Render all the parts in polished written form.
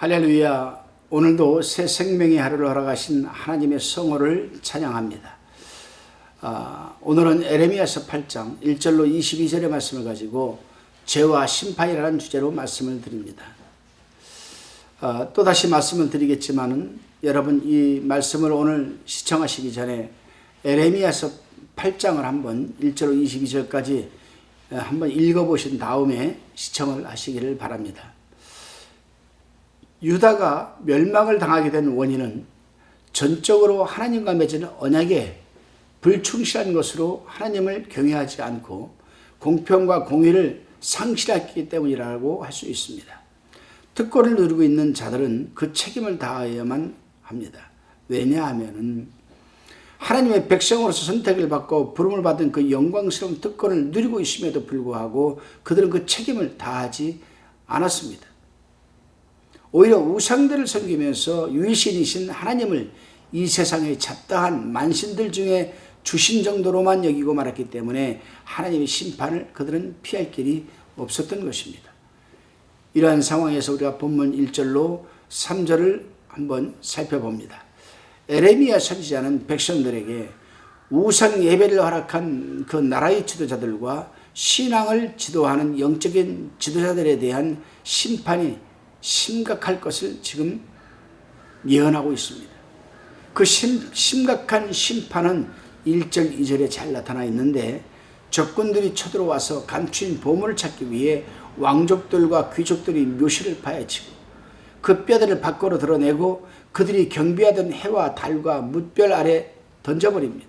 할렐루야. 오늘도 새 생명의 하루를 허락하신 하나님의 성호를 찬양합니다. 오늘은 에레미야서 8장 1절로 22절의 말씀을 가지고 죄와 심판이라는 주제로 말씀을 드립니다. 또다시 말씀을 드리겠지만은 여러분 이 말씀을 오늘 시청하시기 전에 에레미야서 8장을 한번 1절로 22절까지 한번 읽어보신 다음에 시청을 하시기를 바랍니다. 유다가 멸망을 당하게 된 원인은 전적으로 하나님과 맺은 언약에 불충실한 것으로 하나님을 경외하지 않고 공평과 공의를 상실했기 때문이라고 할 수 있습니다. 특권을 누리고 있는 자들은 그 책임을 다해야만 합니다. 왜냐하면 하나님의 백성으로서 선택을 받고 부름을 받은 그 영광스러운 특권을 누리고 있음에도 불구하고 그들은 그 책임을 다하지 않았습니다. 오히려 우상들을 섬기면서 유일신이신 하나님을 이 세상의 잡다한 만신들 중에 주신 정도로만 여기고 말았기 때문에 하나님의 심판을 그들은 피할 길이 없었던 것입니다. 이러한 상황에서 우리가 본문 1절로 3절을 한번 살펴봅니다. 에레미야 선지자는 백성들에게 우상 예배를 허락한 그 나라의 지도자들과 신앙을 지도하는 영적인 지도자들에 대한 심판이 심각할 것을 지금 예언하고 있습니다. 그 심각한 심판은 1절, 2절에 잘 나타나 있는데 적군들이 쳐들어와서 감추인 보물을 찾기 위해 왕족들과 귀족들이 묘실을 파헤치고 그 뼈들을 밖으로 드러내고 그들이 경비하던 해와 달과 뭇별 아래 던져버립니다.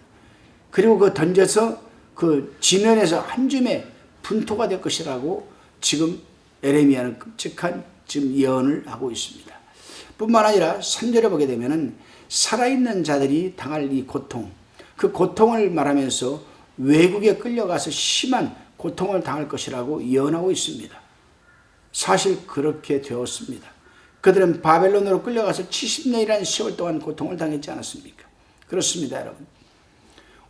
그리고 그 던져서 그 지면에서 한 줌의 분토가 될 것이라고 지금 에레미야는 끔찍한 지금 예언을 하고 있습니다. 뿐만 아니라 3절에 보게 되면은 살아있는 자들이 당할 이 고통, 그 고통을 말하면서 외국에 끌려가서 심한 고통을 당할 것이라고 예언하고 있습니다. 사실 그렇게 되었습니다. 그들은 바벨론으로 끌려가서 70년이라는 세월 동안 고통을 당했지 않았습니까? 그렇습니다, 여러분.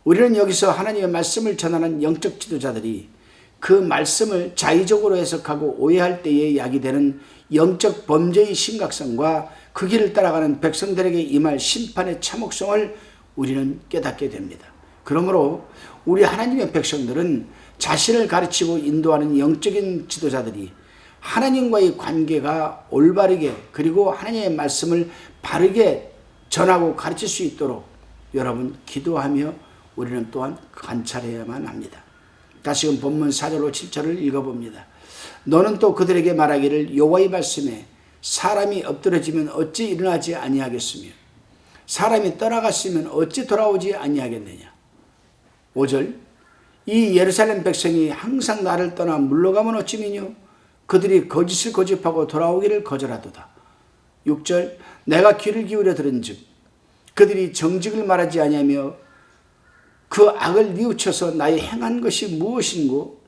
우리는 여기서 하나님의 말씀을 전하는 영적 지도자들이 그 말씀을 자의적으로 해석하고 오해할 때에 야기되는 영적 범죄의 심각성과 그 길을 따라가는 백성들에게 임할 심판의 참혹성을 우리는 깨닫게 됩니다. 그러므로 우리 하나님의 백성들은 자신을 가르치고 인도하는 영적인 지도자들이 하나님과의 관계가 올바르게 그리고 하나님의 말씀을 바르게 전하고 가르칠 수 있도록 여러분 기도하며 우리는 또한 관찰해야만 합니다. 다시금 본문 4절로 7절을 읽어봅니다. 너는 또 그들에게 말하기를 여호와의 말씀에 사람이 엎드러지면 어찌 일어나지 아니하겠으며 사람이 떠나갔으면 어찌 돌아오지 아니하겠느냐. 5절 이 예루살렘 백성이 항상 나를 떠나 물러가면 어찌미뇨 그들이 거짓을 고집하고 돌아오기를 거절하도다. 6절 내가 귀를 기울여 들은즉 그들이 정직을 말하지 아니하며 그 악을 뉘우쳐서 나의 행한 것이 무엇인고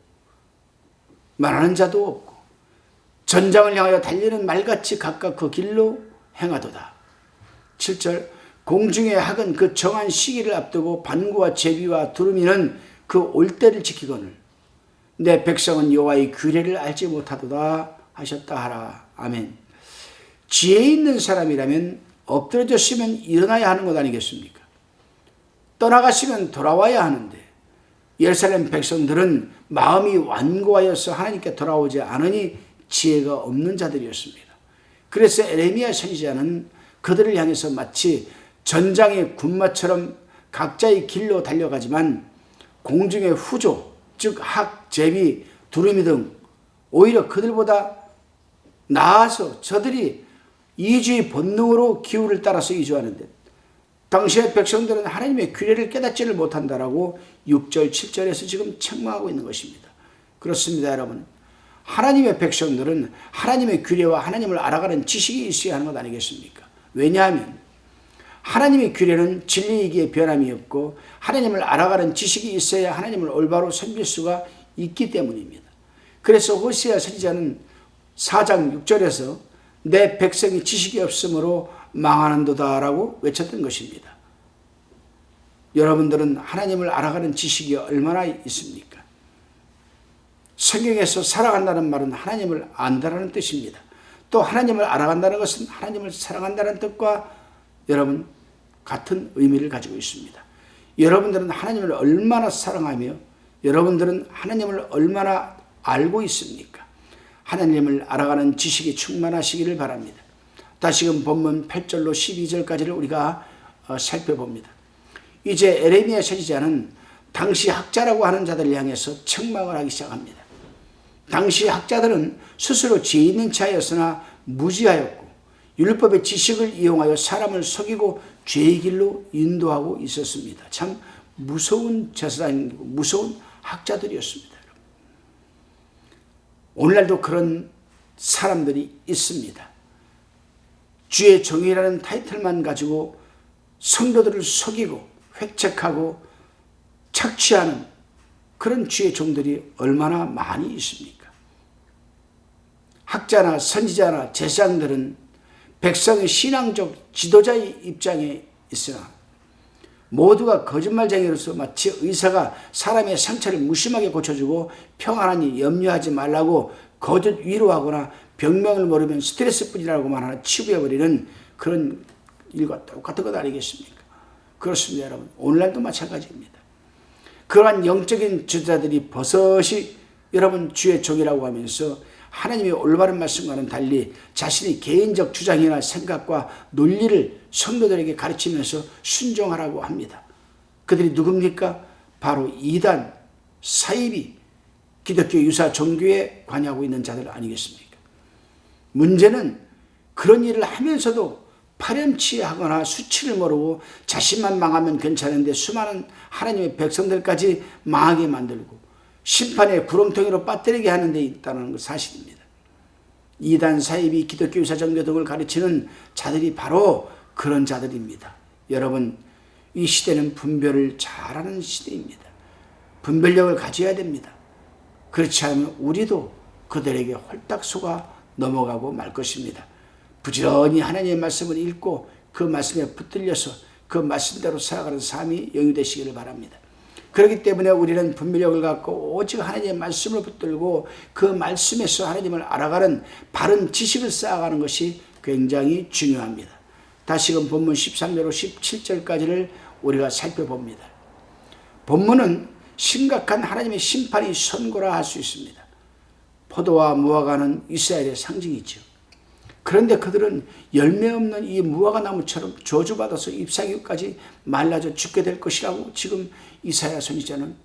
말하는 자도 없고 전장을 향하여 달리는 말같이 각각 그 길로 행하도다. 7절 공중의 학은 그 정한 시기를 앞두고 반구와 제비와 두루미는 그 올 때를 지키거늘 내 백성은 여호와의 규례를 알지 못하도다 하셨다 하라. 아멘. 지혜 있는 사람이라면 엎드러졌으면 일어나야 하는 것 아니겠습니까? 떠나갔으면 돌아와야 하는데 예루살렘 백성들은 마음이 완고하여서 하나님께 돌아오지 않으니 지혜가 없는 자들이었습니다. 그래서 에레미야 선지자는 그들을 향해서 마치 전장의 군마처럼 각자의 길로 달려가지만 공중의 후조, 즉 학, 제비, 두루미 등 오히려 그들보다 나아서 저들이 이주의 본능으로 기후를 따라서 이주하는데 당시의 백성들은 하나님의 규례를 깨닫지를 못한다라고 6절, 7절에서 지금 책망하고 있는 것입니다. 그렇습니다, 여러분. 하나님의 백성들은 하나님의 규례와 하나님을 알아가는 지식이 있어야 하는 것 아니겠습니까? 왜냐하면 하나님의 규례는 진리이기에 변함이 없고 하나님을 알아가는 지식이 있어야 하나님을 올바로 섬길 수가 있기 때문입니다. 그래서 호세아 선지자는 4장 6절에서 내 백성이 지식이 없으므로 망하는도다라고 외쳤던 것입니다. 여러분들은 하나님을 알아가는 지식이 얼마나 있습니까? 성경에서 살아간다는 말은 하나님을 안다라는 뜻입니다. 또 하나님을 알아간다는 것은 하나님을 사랑한다는 뜻과 여러분 같은 의미를 가지고 있습니다. 여러분들은 하나님을 얼마나 사랑하며 여러분들은 하나님을 얼마나 알고 있습니까? 하나님을 알아가는 지식이 충만하시기를 바랍니다. 다시금 본문 8절로 12절까지를 우리가 살펴봅니다. 이제 에레미야 선지자는 당시 학자라고 하는 자들을 향해서 책망을 하기 시작합니다. 당시 학자들은 스스로 죄 있는 자였으나 무지하였고 율법의 지식을 이용하여 사람을 속이고 죄의 길로 인도하고 있었습니다. 참 무서운 제사장이고 무서운 학자들이었습니다. 오늘날도 그런 사람들이 있습니다. 주의 정의라는 타이틀만 가지고 성도들을 속이고 획책하고 착취하는 그런 주의 종들이 얼마나 많이 있습니까? 학자나 선지자나 제사장들은 백성의 신앙적 지도자의 입장에 있으나 모두가 거짓말쟁이로서 마치 의사가 사람의 상처를 무심하게 고쳐주고 평안하니 염려하지 말라고 거듭 위로하거나 병명을 모르면 스트레스뿐이라고만 하나 치부해버리는 그런 일과 똑같은 것 아니겠습니까? 그렇습니다, 여러분. 오늘날도 마찬가지입니다. 그러한 영적인 지도자들이 버섯이 여러분 주의 종이라고 하면서 하나님의 올바른 말씀과는 달리 자신의 개인적 주장이나 생각과 논리를 성도들에게 가르치면서 순종하라고 합니다. 그들이 누굽니까? 바로 이단, 사이비, 기독교 유사 종교에 관여하고 있는 자들 아니겠습니까? 문제는 그런 일을 하면서도 파렴치하거나 수치를 모르고 자신만 망하면 괜찮은데 수많은 하나님의 백성들까지 망하게 만들고 심판의 구렁텅이로 빠뜨리게 하는 데 있다는 것 사실입니다. 이단, 사이비, 기독교 유사 종교 등을 가르치는 자들이 바로 그런 자들입니다. 여러분, 이 시대는 분별을 잘하는 시대입니다. 분별력을 가져야 됩니다. 그렇지 않으면 우리도 그들에게 홀딱 속아 넘어가고 말 것입니다. 부지런히 하나님의 말씀을 읽고 그 말씀에 붙들려서 그 말씀대로 살아가는 삶이 영유되시기를 바랍니다. 그렇기 때문에 우리는 분별력을 갖고 오직 하나님의 말씀을 붙들고 그 말씀에서 하나님을 알아가는 바른 지식을 쌓아가는 것이 굉장히 중요합니다. 다시금 본문 13절로 17절까지를 우리가 살펴봅니다. 본문은 심각한 하나님의 심판이 선고라 할 수 있습니다. 포도와 무화과는 이스라엘의 상징이죠. 그런데 그들은 열매 없는 이 무화과 나무처럼 저주받아서 잎사귀까지 말라져 죽게 될 것이라고 지금 이사야 선지자는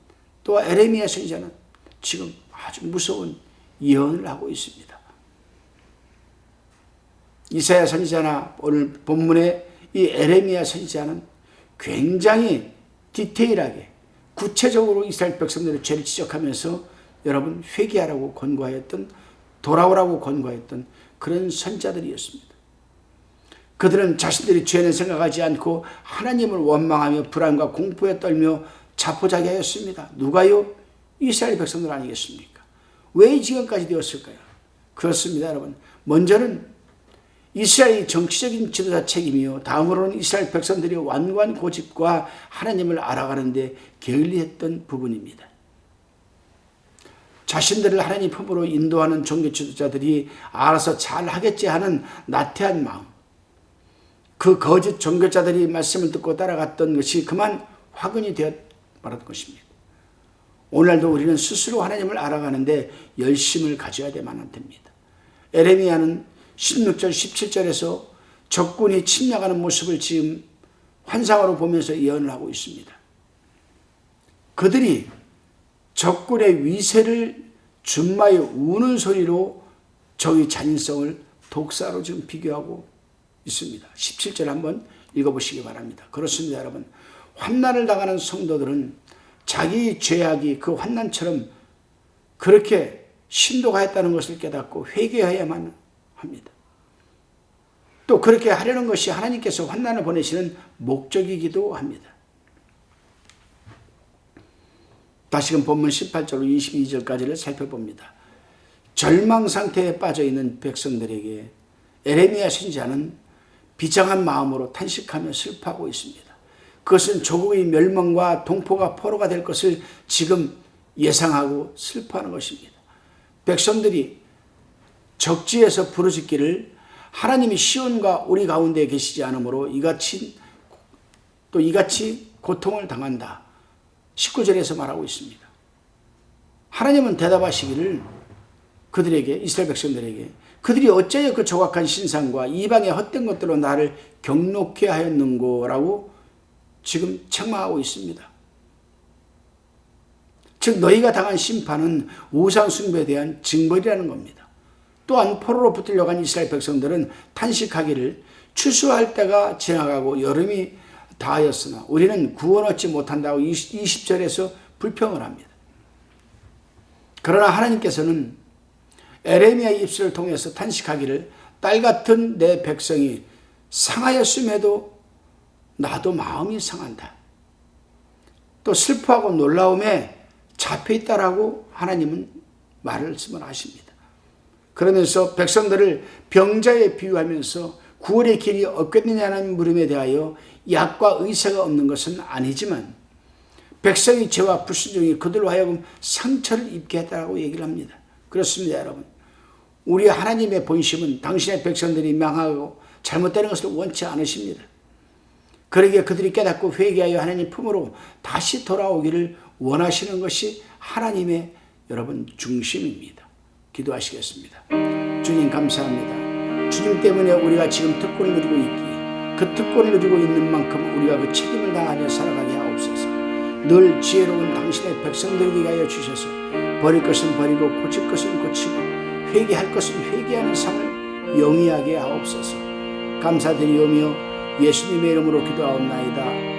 또 에레미야 선지자는 지금 아주 무서운 예언을 하고 있습니다. 이사야 선지자나 오늘 본문의 이 에레미야 선지자는 굉장히 디테일하게 구체적으로 이스라엘 백성들의 죄를 지적하면서 여러분 회개하라고 권고하였던 돌아오라고 권고했던 그런 선자들이었습니다. 그들은 자신들이 죄는 생각하지 않고 하나님을 원망하며 불안과 공포에 떨며 자포자기하였습니다. 누가요? 이스라엘 백성들 아니겠습니까? 왜 지금까지 되었을까요? 그렇습니다, 여러분. 먼저는 이스라엘의 정치적인 지도자 책임이요, 다음으로는 이스라엘 백성들이 완고한 고집과 하나님을 알아가는 데 게을리했던 부분입니다. 자신들을 하나님 품으로 인도하는 종교 지도자들이 알아서 잘하겠지 하는 나태한 마음, 그 거짓 종교자들이 말씀을 듣고 따라갔던 것이 그만 화근이 되어 말았던 것입니다. 오늘날도 우리는 스스로 하나님을 알아가는데 열심을 가져야 되만 됩니다. 에레미야는 16절 17절에서 적군이 침략하는 모습을 지금 환상으로 보면서 예언을 하고 있습니다. 그들이 적군의 위세를 준마의 우는 소리로 적의 잔인성을 독사로 지금 비교하고 있습니다. 17절 한번 읽어보시기 바랍니다. 그렇습니다, 여러분. 환난을 당하는 성도들은 자기 죄악이 그 환난처럼 그렇게 심도가했다는 것을 깨닫고 회개해야만 합니다. 또 그렇게 하려는 것이 하나님께서 환난을 보내시는 목적이기도 합니다. 다시금 본문 18절로 22절까지를 살펴봅니다. 절망 상태에 빠져있는 백성들에게 에레미야 선지자는 비장한 마음으로 탄식하며 슬퍼하고 있습니다. 그것은 조국의 멸망과 동포가 포로가 될 것을 지금 예상하고 슬퍼하는 것입니다. 백성들이 적지에서 부르짖기를 하나님이 시온과 우리 가운데 계시지 않으므로 이같이 고통을 당한다. 19절에서 말하고 있습니다. 하나님은 대답하시기를 그들에게, 이스라엘 백성들에게, 그들이 어찌하여 그 조각한 신상과 이방의 헛된 것들로 나를 경록케 하였는고라고 지금 책망하고 있습니다. 즉 너희가 당한 심판은 우상 숭배에 대한 징벌이라는 겁니다. 또한 포로로 붙들려간 이스라엘 백성들은 탄식하기를 추수할 때가 지나가고 여름이 다하였으나 우리는 구원 얻지 못한다고 20절에서 불평을 합니다. 그러나 하나님께서는 에레미야의 입술을 통해서 탄식하기를 딸 같은 내 백성이 상하였음에도 나도 마음이 상한다. 또 슬퍼하고 놀라움에 잡혀있다라고 하나님은 말씀을 하십니다. 그러면서 백성들을 병자에 비유하면서 구원의 길이 없겠느냐는 물음에 대하여 약과 의사가 없는 것은 아니지만 백성의 죄와 불순종이 그들로 하여금 상처를 입게 했다고 얘기를 합니다. 그렇습니다, 여러분. 우리 하나님의 본심은 당신의 백성들이 망하고 잘못되는 것을 원치 않으십니다. 그러기에 그들이 깨닫고 회개하여 하나님 품으로 다시 돌아오기를 원하시는 것이 하나님의 여러분 중심입니다. 기도하시겠습니다. 주님 감사합니다. 주님 때문에 우리가 지금 특권을 누리고 있기에 그 특권을 누리고 있는 만큼 우리가 그 책임을 다하며 살아가게 하옵소서. 늘 지혜로운 당신의 백성들에게 하여 주셔서 버릴 것은 버리고 고칠 것은 고치고 회개할 것은 회개하는 삶을 영위하게 하옵소서. 감사드리오며 예수님의 이름으로 기도하옵나이다.